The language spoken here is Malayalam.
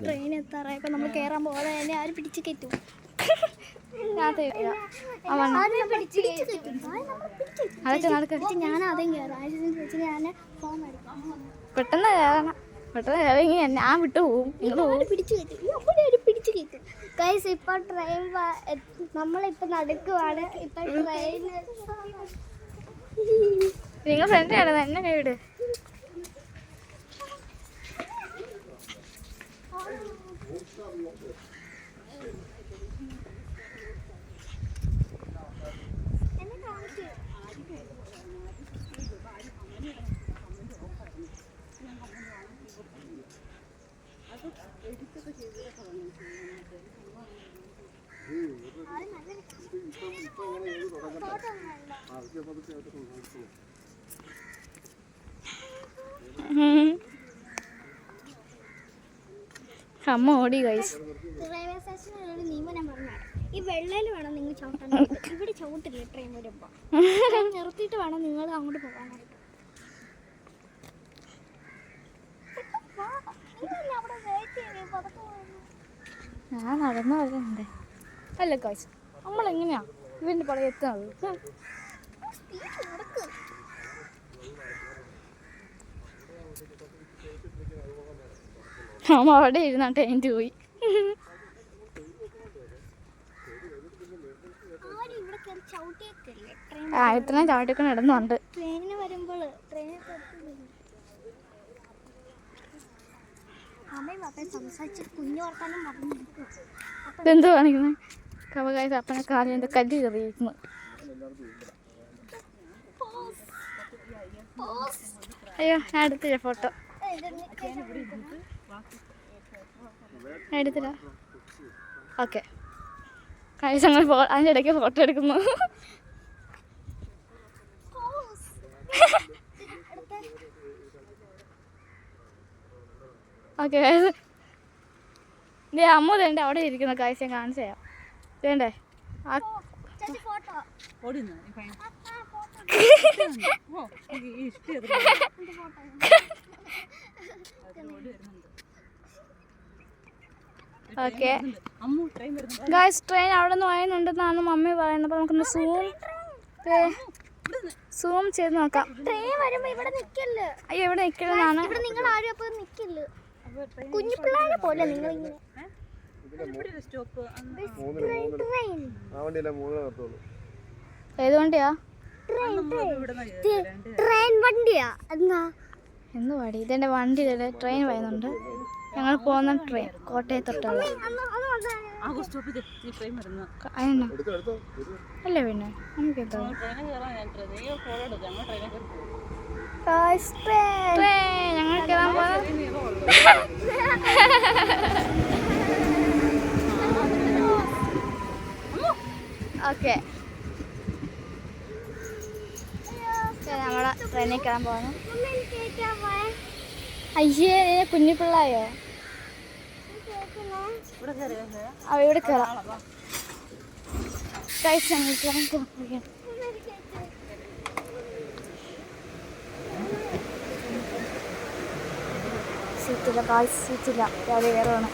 ട്രെയിൻ എത്താറായപ്പോ നമ്മൾ കേറാൻ പോകാതെ തന്നെ ആരും പിടിച്ചു കയറ്റും. ഞാൻ ആദ്യം പെട്ടെന്ന് കയറണം. പെട്ടെന്ന് കയറി ഞാൻ വിട്ടു പോകും. പിടിച്ചു കയറ്റും. ഗൈസ് ഇപ്പൊ ട്രെയിൻ നമ്മളിപ്പോ നടക്കുവാണ്. ഇപ്പൊ ട്രെയിൻ നിങ്ങൾ ഫ്രണ്ടാണ് എന്നെ കൈവിട്. അമ്മ ഓടി ഗൈസ്. റെയിൽവേ സ്റ്റേഷനിൽ നിയമനം പറഞ്ഞാൽ ഈ വെള്ളയിൽ വേണം നിങ്ങൾ ചവിട്ടാൻ. ഇവിടെ ചവിട്ടില്ല ട്രെയിൻ വരുമ്പോ. നിർത്തിയിട്ട് വേണം നിങ്ങൾ അങ്ങോട്ട് പോകാനായിട്ട്. ഞാൻ നടന്നു വരുന്നുണ്ട് അല്ല ഗൈസ്. നമ്മളെങ്ങനെയാ ഇവന്റെ പുറകെ എത്തുന്നത്? അമ്മ അവിടെ ഇരുന്നാട്ടെ എൻ്റെ പോയി. ഇത്രയും ചവിട്ടിയൊക്കെ നടന്നുണ്ട്. ട്രെയിനിന് വരുമ്പോൾ ഇതെന്തോ കാണിക്കുന്നത്? കവകായ അപ്പനെ കാലിൽ എൻ്റെ കല്ല് കയറിയിരിക്കുന്നു. അയ്യോ ഞാൻ എടുത്തില്ല ഫോട്ടോ. എടുത്തില്ല. ഓക്കെ കഴിച്ച് ഞങ്ങൾ അതിൻ്റെ ഇടയ്ക്ക് ഫോട്ടോ എടുക്കുന്നു. ഓക്കെ അമ്മ തേണ്ടേ അവിടെ ഇരിക്കുന്ന കാഴ്ച ഞാൻ കാണിച്ചു തരാം. വേണ്ടേ ഓക്കെ ഗായ്സ് ട്രെയിൻ അവിടെ നിന്ന് വായുന്നുണ്ടെന്നാണ് മമ്മി പറയുന്നത്. അപ്പോൾ നമുക്കൊന്ന് സൂം ചെയ്ത് നോക്കാം. അയ്യോ ഇവിടെ നിൽക്കലെന്നാണ്. കുഞ്ഞു പിള്ളേരെ പോലെ നിങ്ങൾ ഏത് വണ്ടിയാ? ട്രെയിൻ വണ്ടിയാ. എന്ന് പാടി ഇതെൻ്റെ വണ്ടി. ട്രെയിൻ വരുന്നുണ്ട്. ഞങ്ങൾ പോകുന്ന ട്രെയിൻ കോട്ടയത്തോട്ടുള്ള അല്ലേ? പിന്നെ നമുക്ക് എന്താ ഞങ്ങൾ കയറാൻ ഓക്കെ നമ്മളെ ട്രെയിനിൽ കയറാൻ പോകുന്നു. അയ്യേ കുഞ്ഞു പിള്ളായോ? ഇവിടെ കയറാം. സീറ്റില്ല കാൽ സീറ്റില്ല. രാവിലെ കയറുവാണ്.